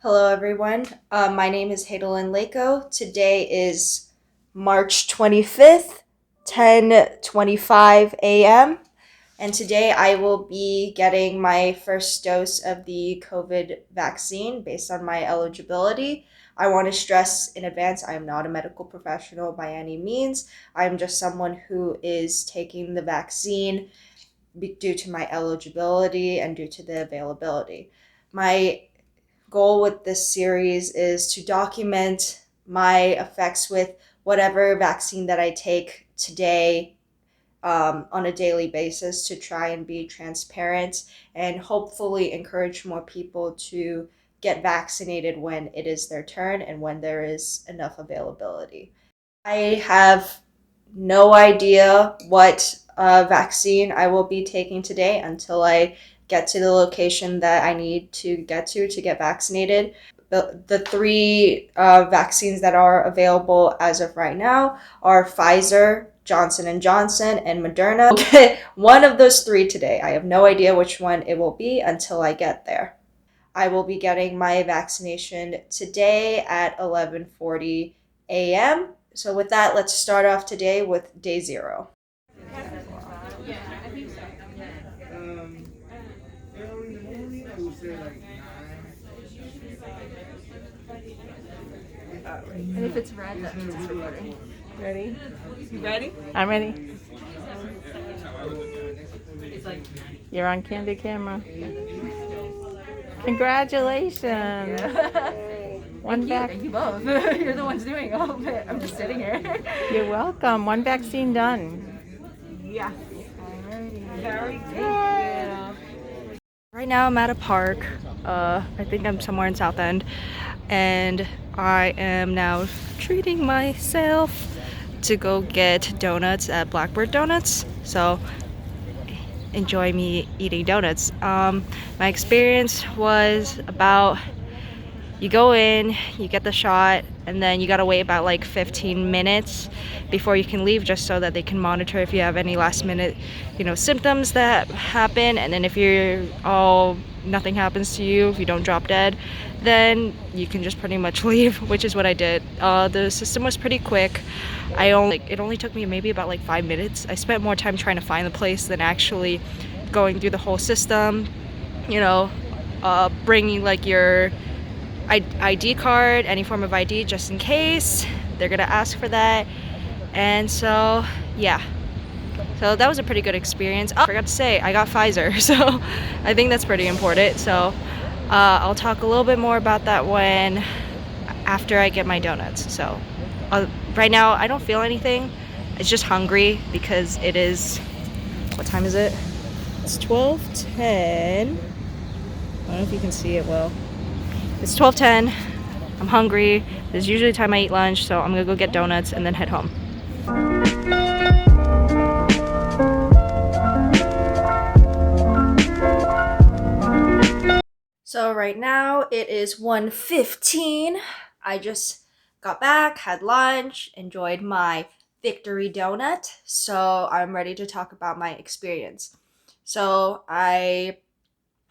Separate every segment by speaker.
Speaker 1: Hello, everyone. My name is Hadel-Lynn. Today is March 25th, 10:25 a.m. And today I will be getting my first dose of the COVID vaccine based on my eligibility. I want to stress in advance I am not a medical professional by any means. I'm just someone who is taking the vaccine due to my eligibility and due to the availability. My goal with this series is to document my effects with whatever vaccine that I take today on a daily basis to try and be transparent and hopefully encourage more people to get vaccinated when it is their turn and when there is enough availability. I have no idea what vaccine I will be taking today until I get to the location that I need to get vaccinated. The three vaccines that are available as of right now are Pfizer, Johnson and Johnson, and Moderna. Okay, one of those three today. I have no idea which one it will be until I get there. I will be getting my vaccination today at 11:40 a.m. So with that, let's start off today with day 0.
Speaker 2: Early in the morning, I would say like 9.
Speaker 3: And if it's red, that means it's recording. Ready?
Speaker 2: You ready?
Speaker 3: I'm ready. You're on candid camera. Congratulations. One
Speaker 4: Thank you both. You're the ones doing all of it. I'm just sitting here.
Speaker 3: You're welcome. One vaccine done.
Speaker 4: Yeah. Very
Speaker 3: Yay. Right now I'm at a park. I think I'm somewhere in South End, and I am now treating myself to go get donuts at Blackbird Donuts. So enjoy me eating donuts. My experience was about you go in, you get the shot, and then you gotta wait about like 15 minutes before you can leave, just so that they can monitor if you have any last minute, symptoms that happen. And then if nothing happens to you, if you don't drop dead, then you can just pretty much leave, which is what I did. The system was pretty quick. It only took me maybe about like 5 minutes. I spent more time trying to find the place than actually going through the whole system. Bringing like your ID card, any form of ID, just in case they're gonna ask for that. And so yeah, so that was a pretty good experience. I forgot to say I got Pfizer, so I think that's pretty important. So I'll talk a little bit more about that after I get my donuts. So right now I don't feel anything. It's just hungry because it is, what time is it? It's 12:10. I don't know if you can see it well. It's 12:10. I'm hungry. This is usually the time I eat lunch, so I'm gonna go get donuts and then head home.
Speaker 1: So right now it is 1:15. I just got back, had lunch, enjoyed my victory donut. So I'm ready to talk about my experience. So I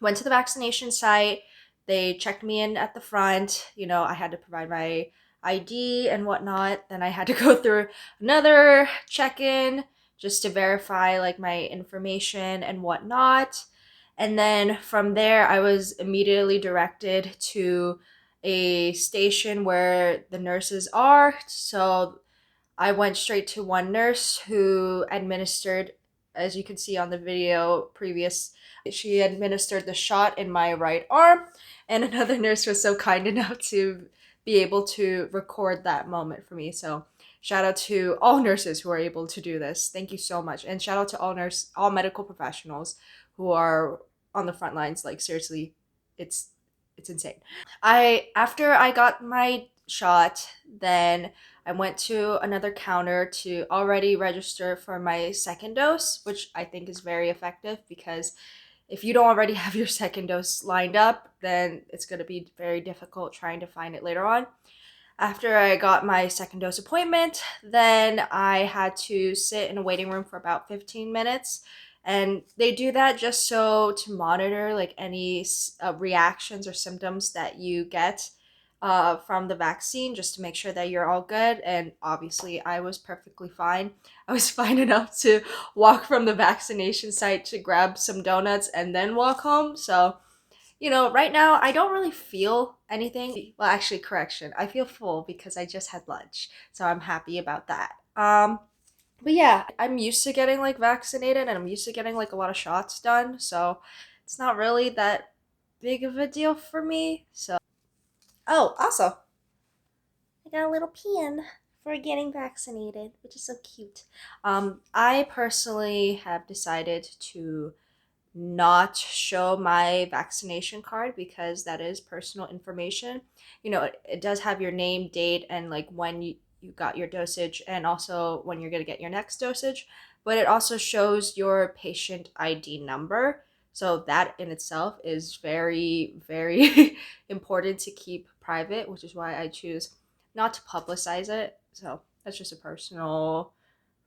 Speaker 1: went to the vaccination site. They checked me in at the front. I had to provide my ID and whatnot. Then I had to go through another check-in just to verify like my information and whatnot. And then from there, I was immediately directed to a station where the nurses are. So I went straight to one nurse who administered, as you can see on the video previous, she administered the shot in my right arm, and another nurse was so kind enough to be able to record that moment for me. So shout out to all nurses who are able to do this. Thank you so much. And shout out to all medical professionals who are on the front lines. Like seriously, it's insane. After I got my shot, then I went to another counter to already register for my second dose, which I think is very effective because if you don't already have your second dose lined up, then it's going to be very difficult trying to find it later on. After I got my second dose appointment, then I had to sit in a waiting room for about 15 minutes. And they do that just so to monitor like any reactions or symptoms that you get from the vaccine, just to make sure that you're all good. And obviously, I was perfectly fine. I was fine enough to walk from the vaccination site to grab some donuts and then walk home. So, right now I don't really feel anything. Well, actually, correction, I feel full because I just had lunch. So I'm happy about that. But yeah, I'm used to getting like vaccinated and I'm used to getting like a lot of shots done. So it's not really that big of a deal for me. So, oh, also, I got a little pin for getting vaccinated, which is so cute. I personally have decided to not show my vaccination card because that is personal information. It does have your name, date, and like when you got your dosage, and also when you're going to get your next dosage. But it also shows your patient ID number. So that in itself is very, very important to keep private, which is why I choose not to publicize it. So that's just a personal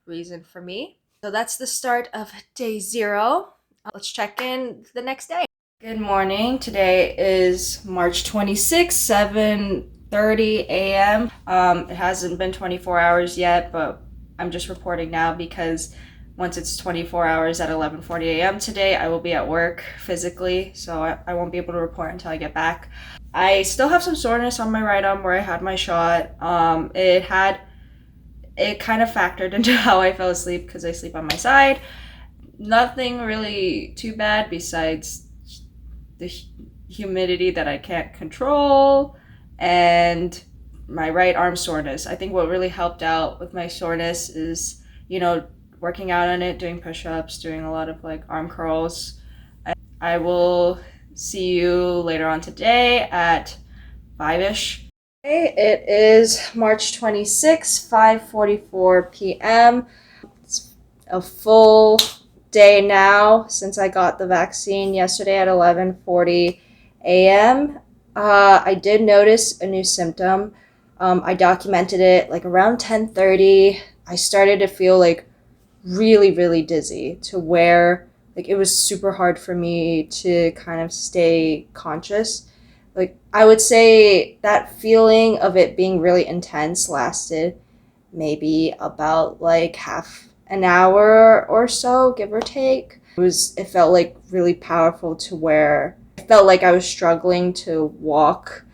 Speaker 1: reason for me. So that's the start of day 0. Let's check in the next day. Good morning. Today is March 26th, 7:30 a.m. It hasn't been 24 hours yet, but I'm just reporting now because once it's 24 hours at 11:40 a.m. today, I will be at work physically, so I won't be able to report until I get back. I still have some soreness on my right arm where I had my shot. It kind of factored into how I fell asleep because I sleep on my side. Nothing really too bad besides the humidity that I can't control and my right arm soreness. I think what really helped out with my soreness is, working out on it, doing push-ups, doing a lot of like arm curls. I will see you later on today at 5-ish. It is March 26th, 5:44 p.m. It's a full day now since I got the vaccine yesterday at 11:40 a.m. I did notice a new symptom. I documented it like around 10:30. I started to feel like really, really dizzy to where like it was super hard for me to kind of stay conscious. Like I would say that feeling of it being really intense lasted maybe about like half an hour or so, give or take. It felt like really powerful to where I felt like I was struggling to walk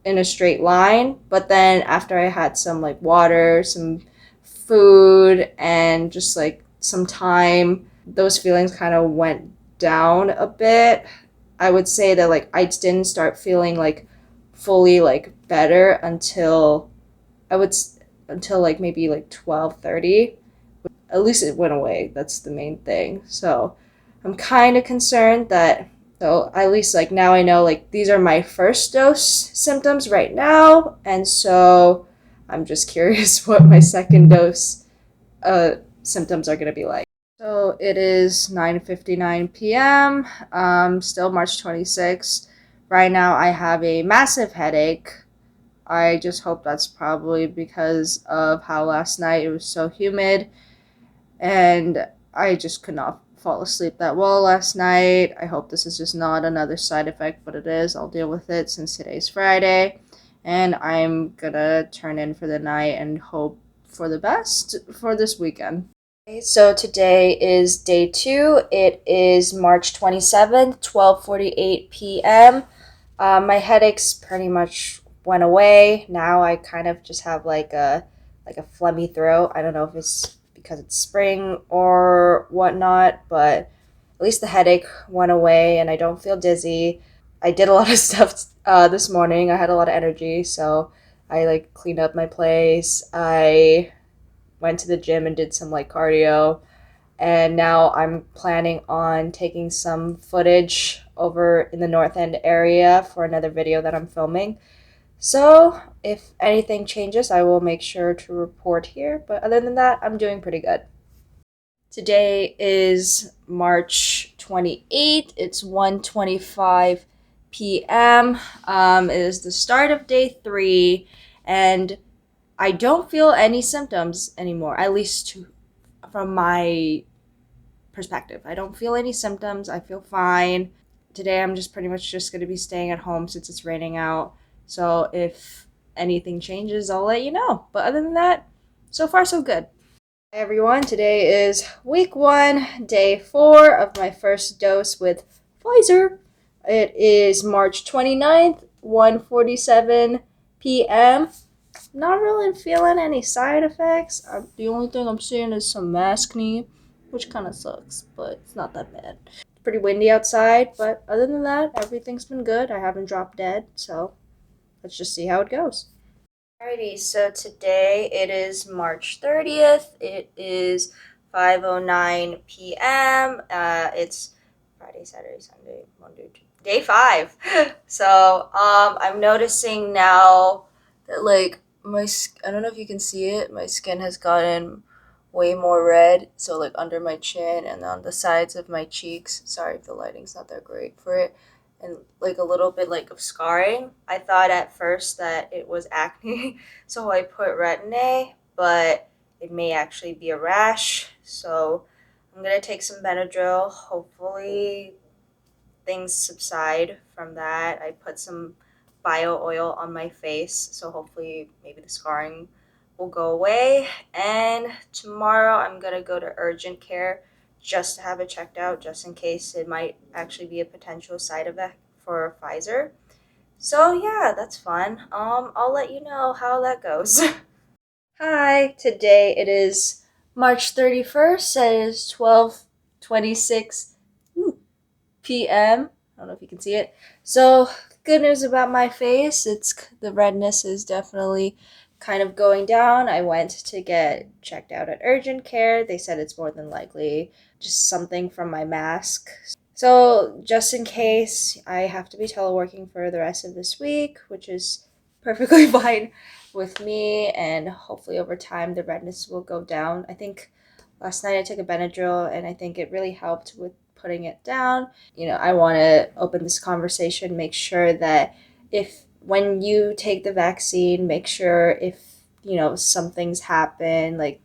Speaker 1: in a straight line, but then after I had some like water, some food, and just like some time, those feelings kind of went down a bit. I would say that like I didn't start feeling like fully like better I would until like maybe like 12:30. At least it went away. That's the main thing. So I'm kind of concerned that, so at least like now I know like these are my first dose symptoms right now, and so I'm just curious what my second dose symptoms are going to be like. So it is 9:59 p.m. Still March 26th. Right now I have a massive headache. I just hope that's probably because of how last night it was so humid and I just could not fall asleep that well last night. I hope this is just not another side effect, but it is. I'll deal with it since today's Friday. And I'm gonna turn in for the night and hope for the best for this weekend. Okay, so today is day 2. It is March 27th, 12:48 p.m. My headaches pretty much went away. Now I kind of just have like a phlegmy throat. I don't know if it's because it's spring or whatnot, but at least the headache went away and I don't feel dizzy. I did a lot of stuff this morning. I had a lot of energy, so I like cleaned up my place. I went to the gym and did some like cardio, and now I'm planning on taking some footage over in the North End area for another video that I'm filming. So if anything changes, I will make sure to report here. But other than that, I'm doing pretty good. Today is March 28th. It's 1:25 p.m. It is the start of day 3, and I don't feel any symptoms anymore, at least from my perspective. I don't feel any symptoms. I feel fine. Today I'm just pretty much just going to be staying at home since it's raining out. So if anything changes, I'll let you know. But other than that, so far so good. Hey everyone, today is week 1, day 4 of my first dose with Pfizer. It is March 29th, 1:47 p.m. Not really feeling any side effects. The only thing I'm seeing is some maskne, which kind of sucks, but it's not that bad. It's pretty windy outside, but other than that, everything's been good. I haven't dropped dead, so let's just see how it goes. Alrighty, so today it is March 30th. It is 5:09 p.m. It's Friday, Saturday, Sunday, Monday, Tuesday, day 5. So, I'm noticing now that like I don't know if you can see it, my skin has gotten way more red. So like under my chin and on the sides of my cheeks. Sorry if the lighting's not that great for it, and like a little bit like of scarring. I thought at first that it was acne, so I put Retin-A, but it may actually be a rash. So I'm gonna take some Benadryl. Hopefully things subside from that. I put some bio oil on my face, so hopefully maybe the scarring will go away. And tomorrow I'm gonna go to urgent care just to have it checked out, just in case it might actually be a potential side effect for Pfizer. So yeah, that's fun. I'll let you know how that goes. Hi, today it is March 31st. It is 12:26 p.m. I don't know if you can see it. So, good news about my face. The redness is definitely kind of going down. I went to get checked out at urgent care. They said it's more than likely just something from my mask. So, just in case, I have to be teleworking for the rest of this week, which is perfectly fine with me, and hopefully over time the redness will go down. I think last night I took a Benadryl and I think it really helped with putting it down. I want to open this conversation, make sure that if when you take the vaccine, make sure if, some things happen, like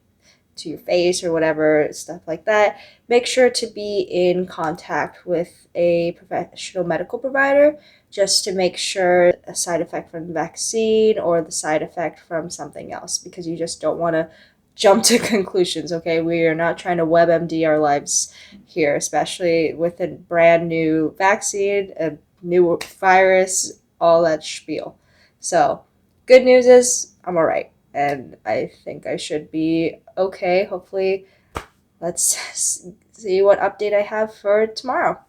Speaker 1: to your face or whatever, stuff like that, make sure to be in contact with a professional medical provider just to make sure a side effect from the vaccine or the side effect from something else, because you just don't want to jump to conclusions, okay? We are not trying to WebMD our lives here, especially with a brand new vaccine, a new virus, all that spiel. So, good news is I'm all right, and I think I should be okay. Hopefully, let's see what update I have for tomorrow.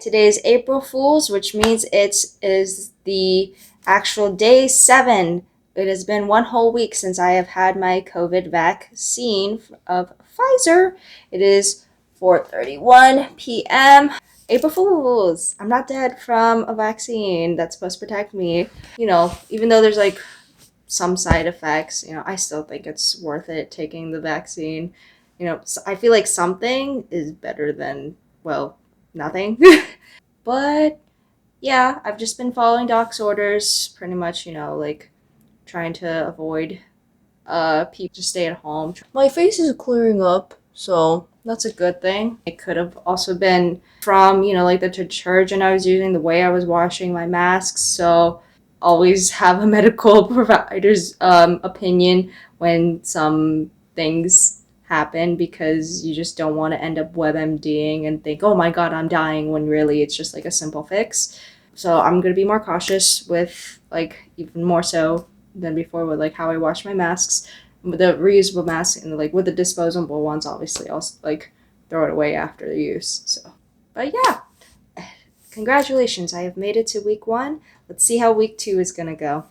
Speaker 1: Today is April Fool's, which means it is the actual day 7. It has been 1 whole week since I have had my COVID vaccine of Pfizer. It is 4:31 p.m. April Fool's. I'm not dead from a vaccine that's supposed to protect me. Even though there's like some side effects, I still think it's worth it taking the vaccine. I feel like something is better than, well, nothing. But yeah, I've just been following doc's orders pretty much, like trying to avoid people to stay at home. My face is clearing up, so that's a good thing. It could have also been from, like the detergent I was using, the way I was washing my masks. So always have a medical provider's opinion when some things happen, because you just don't want to end up WebMDing and think, oh my god, I'm dying, when really it's just like a simple fix. So I'm going to be more cautious with, like, even more so than before with like how I wash my masks. With the reusable masks and like with the disposable ones, obviously I'll like throw it away after the use. So, but yeah, congratulations, I have made it to week 1. Let's see how week 2 is gonna go.